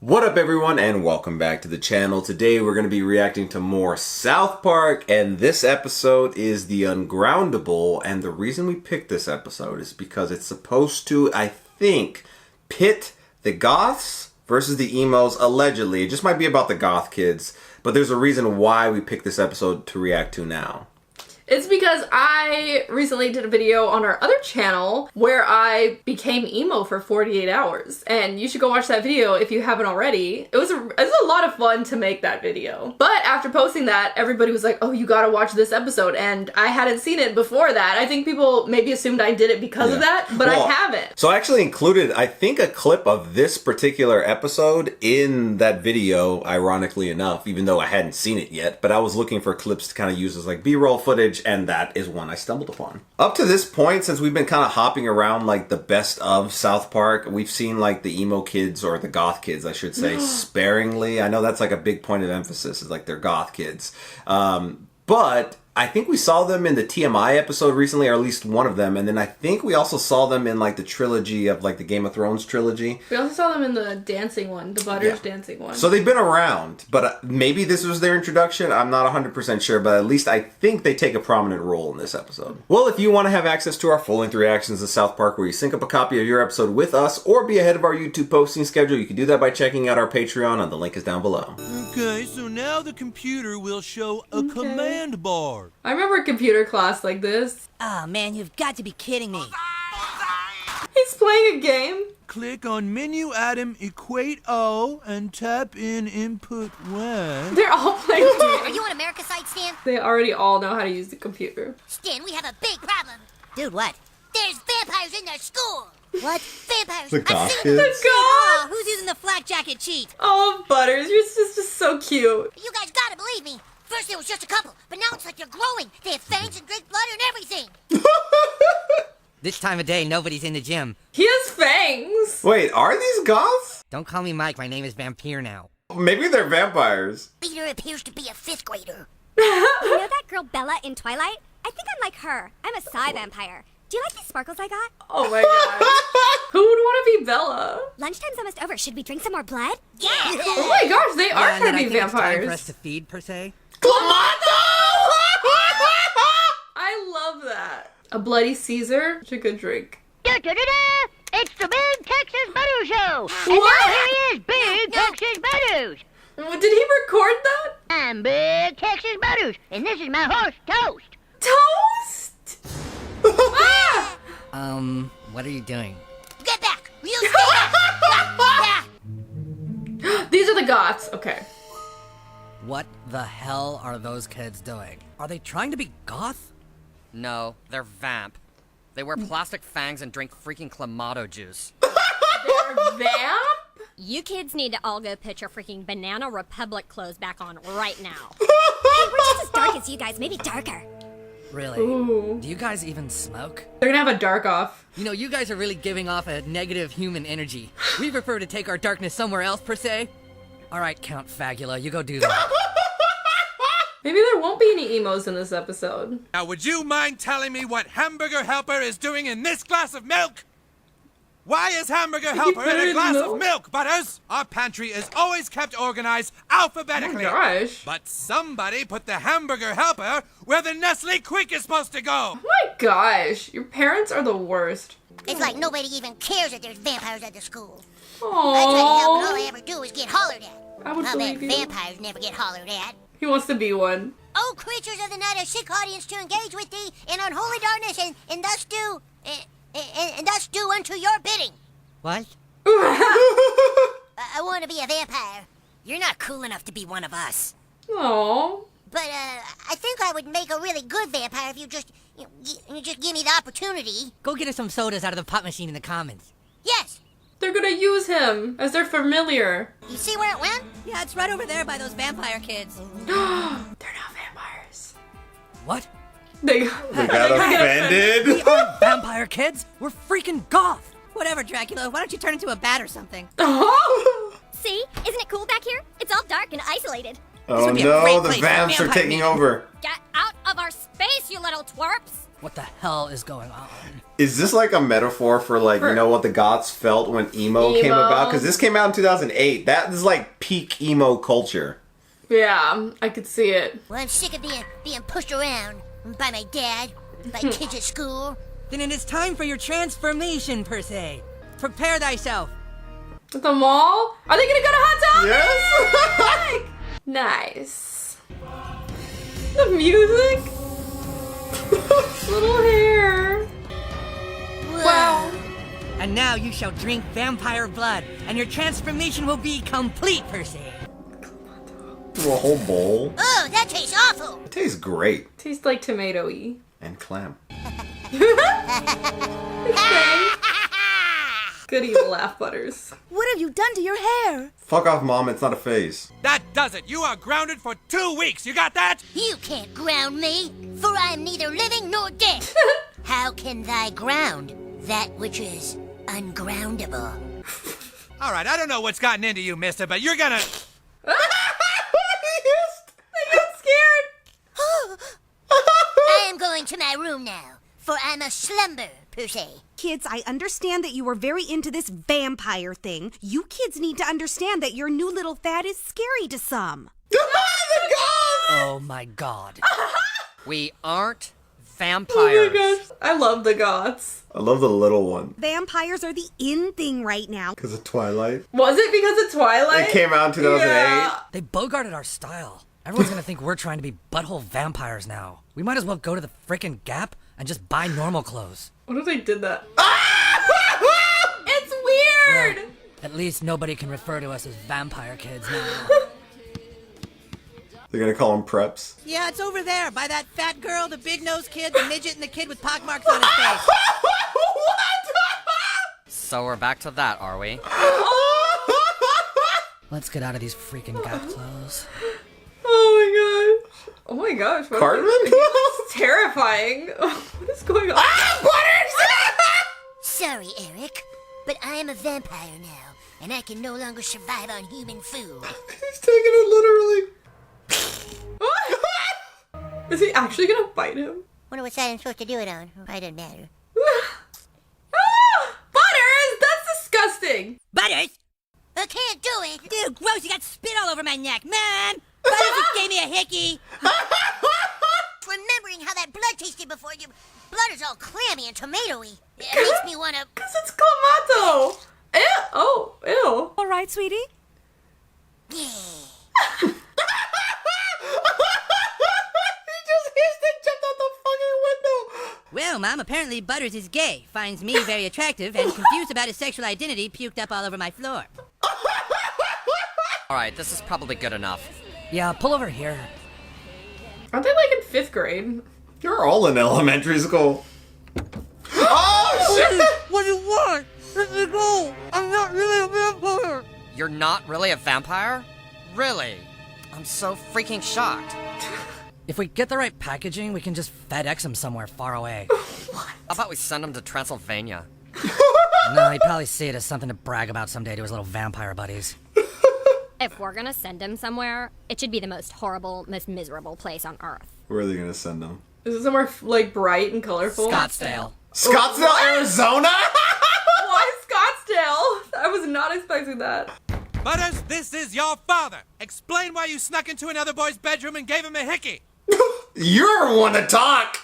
What up everyone and welcome back to the channel. Today we're going to be reacting to more South Park and this episode is the Ungroundable, and the reason we picked this episode is because it's supposed to, I think, pit the Goths versus the emos allegedly. It just might be about the Goth Kids, but there's a reason why we picked this episode to react to now. It's because I recently did a video on our other channel where I became emo for 48 hours. And you should go watch that video if you haven't already. It was a lot of fun to make that video. But after posting that, everybody was like, oh, you gotta watch this episode. And I hadn't seen it before that. I think people maybe assumed I did it because of that, but I haven't. So I actually included, I think, a clip of this particular episode in that video, ironically enough, even though I hadn't seen it yet. But I was looking for clips to kind of use as like B-roll footage, and that is one I stumbled upon. Up to this point, since we've been kind of hopping around like the best of South Park, we've seen like the emo kids, or the Goth Kids, I should say, sparingly. I know that's like a big point of emphasis, is like they're Goth Kids. But I think we saw them in the TMI episode recently, or at least one of them, and then I think we also saw them in like the trilogy of like the Game of Thrones trilogy. We also saw them in the dancing one, the Butters dancing one. So they've been around, but maybe this was their introduction. I'm not 100% sure, but at least I think they take a prominent role in this episode. Well, if you want to have access to our full-length reactions to South Park, where you sync up a copy of your episode with us, or be ahead of our YouTube posting schedule, you can do that by checking out our Patreon, and the link is down below. Okay, so now the computer will show a command bar. I remember a computer class like this. Oh man, you've got to be kidding me. He's playing a game. Click on menu item equate O and tap in input when. They're all playing games. Are you on America's side, Stan? They already all know how to use the computer. Stan, we have a big problem. Dude, what? There's vampires in their school. What? Vampires. The Goth I've Kids? The Oh, Goth! who's using the flak jacket cheat? Oh, Butters, you're just so cute. You guys gotta believe me. First there was just a couple, but now it's like they're growing. They have fangs and drink blood and everything. This time of day, nobody's in the gym. He has fangs. Wait, are these Goths? Don't call me Mike, my name is Vampire now. Maybe they're vampires. Peter appears to be a 5th grader. You know that girl Bella in Twilight? I think I'm like her. I'm a Psy vampire. Do you like these sparkles I got? Oh my god. Who would want to be Bella? Lunchtime's almost over. Should we drink some more blood? Yeah. Oh my gosh, they are and trying then to I be think it's time for us vampires. to feed, per se. I love that. A Bloody Caesar? Such a good drink. Da-da-da-da! It's the Big Texas Butters Show. And What? now here he is, Big Texas Butters. Did he record that? I'm Big Texas Butters, and this is my horse, Toast. Toast? Ah! What are you doing? Get back. You stay back. Yeah. These are the Goths. Okay. What the hell are those kids doing? Are they trying to be goth? No, they're Vamp. They wear plastic fangs and drink freaking Clamato juice. They're Vamp? You kids need to all go put your freaking Banana Republic clothes back on right now. Hey, We're just as dark as you guys, maybe darker. Really? Ooh. Do you guys even smoke? They're gonna have a dark off. You know, you guys are really giving off a negative human energy. We prefer to take our darkness somewhere else, per se. Alright, Count Fagula, you go do that. Maybe there won't be any emos in this episode. Now, would you mind telling me what Hamburger Helper is doing in this glass of milk? Why is Hamburger Helper in a glass of milk, Butters? Our pantry is always kept organized alphabetically. Oh my gosh. But somebody put the Hamburger Helper where the Nestle Quick is supposed to go. Oh my gosh. Your parents are the worst. It's like nobody even cares that there's vampires at the school. I try to help, and all I Aww. ever do is get hollered at. I would I'll bet believe you. vampires never get hollered at. He wants to be one. Oh, creatures of the night, a sick audience to engage with thee in unholy darkness, and thus do, and thus do unto your bidding. What? I want to be a vampire, You're not cool enough to be one of us. Aww. but I think I would make a really good vampire if you just give me the opportunity. Go get us some sodas out of the pop machine in the commons. Yes. They're gonna use him as their familiar. You see where it went? Yeah, it's right over there by those vampire kids. They're not vampires. What? They got offended. We aren't vampire kids. We're freaking goth. Whatever, Dracula. Why don't you turn into a bat or something? See? Isn't it cool back here? It's all dark and isolated. Oh would be a no, great the place for vamps are vampire taking meat. over. Get out of our space, you little twerps! What the hell is going on? Is this like a metaphor for like, you know, what the Goths felt when emo came about? Because this came out in 2008. That is like peak emo culture. Yeah, I could see it. Well, I'm sick of being pushed around by my dad, by kids at school. Then it is time for your transformation, per se. Prepare thyself. At the mall? Are they gonna go to Hot Topic? Yes! Nice. The music? Little hair. Wow. And now you shall drink vampire blood, and your transformation will be complete, per se. A whole bowl. Oh, that tastes awful. It tastes great. Tastes like tomato-y. And clam. Good evil laugh, Butters. What have you done to your hair? Fuck off, Mom. It's not a phase. That does it. You are grounded for 2 weeks. You got that? You can't ground me, for I am neither living nor dead. How can thy ground that which is ungroundable? All right, I don't know what's gotten into you, mister, but you're gonna... I got scared. I am going to my room now, for I must slumber, per se. Kids, I understand that you were very into this vampire thing. You kids need to understand that your new little fad is scary to some. Oh my god. We aren't Oh vampires. my gosh. I love the Goths. I love the little one. Vampires are the in thing right now. Because of Twilight. Was it because of Twilight? It came out in 2008. Yeah. They bogarted our style. Everyone's gonna think we're trying to be butthole vampires now. We might as well go to the frickin' Gap and just buy normal clothes. What if they did that? It's weird! Well, at least nobody can refer to us as vampire kids now. They're gonna call them preps. Yeah, it's over there by that fat girl, the big-nosed kid, the midget, and the kid with pockmarks on his face. So we're back to that, are we? Let's get out of these freaking Gap clothes. Oh my gosh. Oh my gosh. What Cartman? It's terrifying. What is going on? Sorry, Eric, but I am a vampire now, and I can no longer survive on human food. He's taking it literally. Is he actually gonna bite him? Wonder what side I'm supposed to do it on. Why doesn't matter. Butters! That's disgusting! Butters! I can't do it. Dude, gross, you got spit all over my neck, man! Butters just gave me a hickey! Remembering how that blood tasted before you, blood is all clammy and tomatoey. It makes me wanna. Because it's Clamato! Ew! Oh, ew. All right, sweetie? Yeah. Well, Mom, apparently Butters is gay, finds me very attractive, and confused about his sexual identity, puked up all over my floor. Alright, this is probably good enough. Yeah, pull over here. Aren't they like in 5th grade? You're all in elementary school. Oh shit! What do you want? Let me go! I'm not really a vampire! You're not really a vampire? Really? I'm so freaking shocked. If we get the right packaging, we can just FedEx him somewhere far away. How about we send him to Transylvania? No, he'd probably see it as something to brag about someday to his little vampire buddies. If we're gonna send him somewhere, it should be the most horrible, most miserable place on Earth. Where are they gonna send them? Is it somewhere like bright and colorful? Scottsdale. Scottsdale, Arizona? Why Scottsdale? I was not expecting that. Butters, this is your father. Explain why you snuck into another boy's bedroom and gave him a hickey. You're one to talk.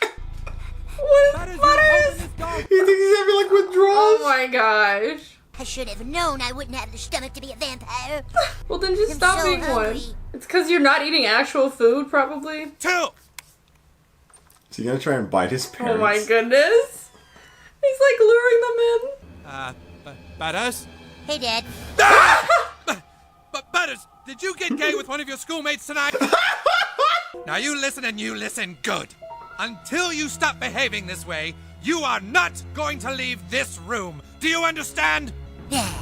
What is Butters? You think he's having like withdrawals? Oh my gosh. I should have known I wouldn't have the stomach to be a vampire. Well, then just I'm stop so being hungry. one. It's because you're not eating actual food, probably. 2. Is he gonna try and bite his parents? Oh my goodness. He's like luring them in. Butters? Hey, Dad. But Butters, did you get gay with one of your schoolmates tonight? Now you listen and you listen good. Until you stop behaving this way, you are not going to leave this room. Do you understand? Yeah.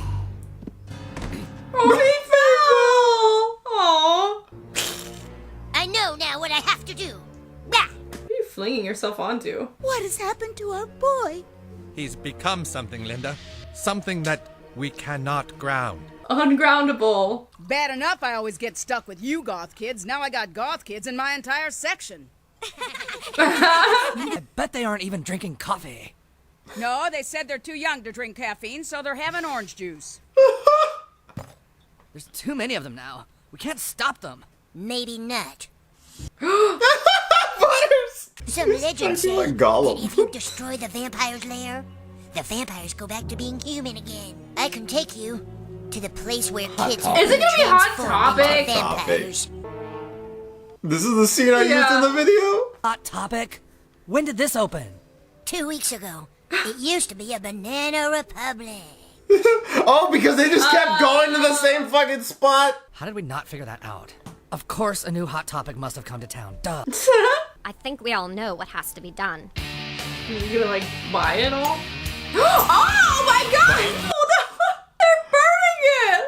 Oh, he fell. Aww. I know now what I have to do. Rah! What are you flinging yourself onto? What has happened to our boy? He's become something, Linda. Something that we cannot ground. Ungroundable. Bad enough I always get stuck with you Goth Kids. Now I got Goth Kids in my entire section. I bet they aren't even drinking coffee. No, they said they're too young to drink caffeine, so they're having orange juice. There's too many of them now. We can't stop them. Maybe not. Butters! Some legends say like Gollum. that if you destroy the vampire's lair, the vampires go back to being human again. I can take you to the place where kids Topic. Is it gonna be Hot transformed into Topic? vampires. This is the scene I used in the video? Hot Topic? When did this open? 2 weeks ago, it used to be a banana republic. Oh, because they just kept going to the same fucking spot? How did we not figure that out? Of course a new Hot Topic must have come to town. Duh. I think we all know what has to be done. You gonna like buy it all? Oh my god! They're burning it!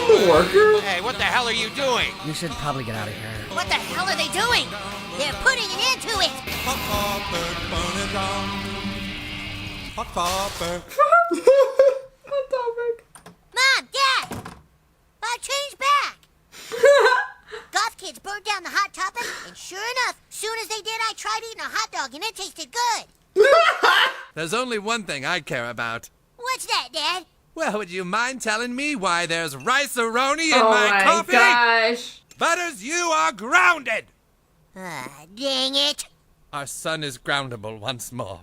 The worker? Hey, what the hell are you doing? You should probably get out of here. What the hell are they doing? They're putting an end to it. Hot Popper. Hot Topic. Mom, Dad, I changed back. Goth Kids burned down the Hot Topic, and sure enough, soon as they did, I tried eating a hot dog, and it tasted good. There's only one thing I care about. What's that, Dad? Well, would you mind telling me why there's rice-a-roni in Oh my coffee? gosh. Butters, you are grounded! Ah, dang it. Our son is groundable once more.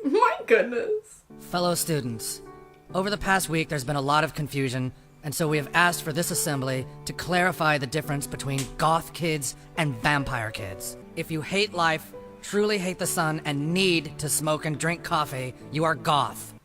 My goodness. Fellow students, over the past week there's been a lot of confusion, and so we have asked for this assembly to clarify the difference between Goth Kids and Vampire Kids. If you hate life, truly hate the sun, and need to smoke and drink coffee, you are Goth.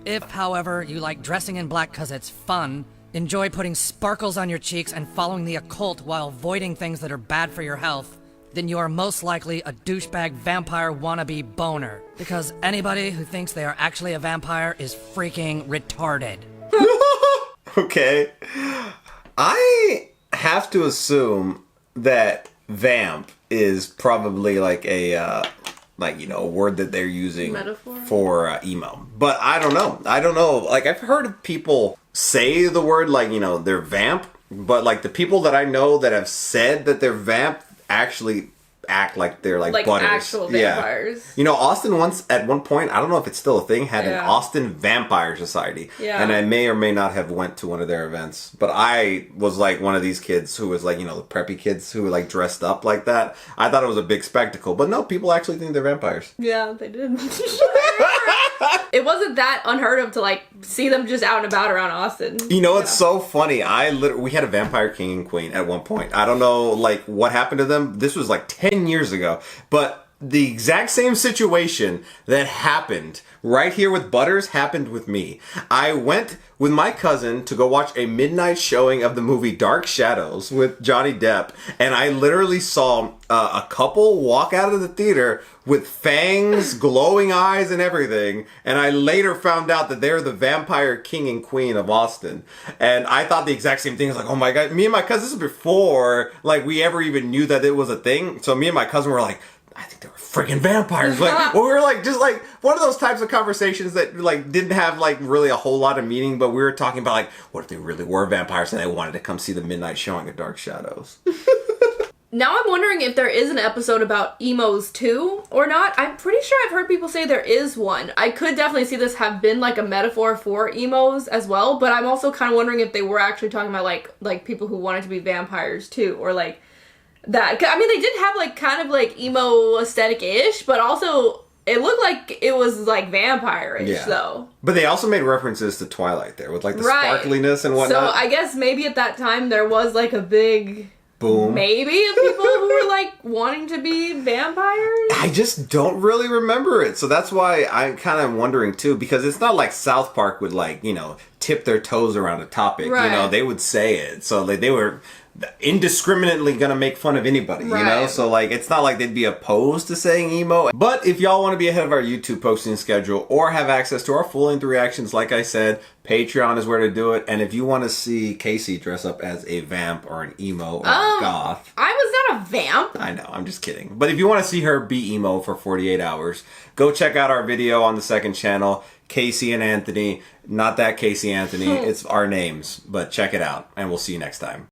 If, however, you like dressing in black because it's fun, enjoy putting sparkles on your cheeks and following the occult while avoiding things that are bad for your health, then you are most likely a douchebag vampire wannabe boner. Because anybody who thinks they are actually a vampire is freaking retarded. Okay. I have to assume that vamp is probably like a, a word that they're using Metaphor? for emo. But I don't know. Like, I've heard of people say the word, like, they're vamp. But, like, the people that I know that have said that they're vamp actually act like they're like Butters. Actual vampires. Yeah. Austin once, at one point, I don't know if it's still a thing, had an Yeah. Austin Vampire Society. Yeah. And I may or may not have went to one of their events. But I was like one of these kids who was like, the preppy kids who were like dressed up like that. I thought it was a big spectacle. But no, people actually think they're vampires. Yeah, they did. It wasn't that unheard of to like see them just out and about around Austin. It's so funny. We had a Vampire King and Queen at one point. I don't know like what happened to them. This was like 10 years ago. But the exact same situation that happened right here with Butters happened with me. I went with my cousin to go watch a midnight showing of the movie Dark Shadows with Johnny Depp, and I literally saw a couple walk out of the theater with fangs, glowing eyes, and everything, and I later found out that they're the Vampire King and Queen of Austin, and I thought the exact same thing. I was like, oh my god, me and my cousin, this is before like we ever even knew that it was a thing, so me and my cousin were like, I think they were freaking vampires. Like, well, we were like, just like one of those types of conversations that like didn't have like really a whole lot of meaning, but we were talking about like, what if they really were vampires and they wanted to come see the midnight showing of Dark Shadows? Now I'm wondering if there is an episode about emos too or not. I'm pretty sure I've heard people say there is one. I could definitely see this have been like a metaphor for emos as well, but I'm also kind of wondering if they were actually talking about like people who wanted to be vampires too, or like that. I mean, they did have like kind of like emo aesthetic-ish, but also it looked like it was like vampire-ish though. But they also made references to Twilight there with like the Right. sparkliness and whatnot. So I guess maybe at that time there was like a big boom maybe of people who were like wanting to be vampires. I just don't really remember it. So that's why I'm kind of wondering too, because it's not like South Park would like, tip their toes around a topic. Right. They would say it. So like they were indiscriminately gonna make fun of anybody, Right. So like it's not like they'd be opposed to saying emo. But if y'all want to be ahead of our YouTube posting schedule or have access to our full-length reactions, like I said, Patreon is where to do it. And if you want to see Casey dress up as a vamp or an emo or a goth, I was not a vamp. I know, I'm just kidding. But if you want to see her be emo for 48 hours, go check out our video on the second channel, Casey and Anthony. Not that Casey Anthony, it's our names, but check it out, and we'll see you next time.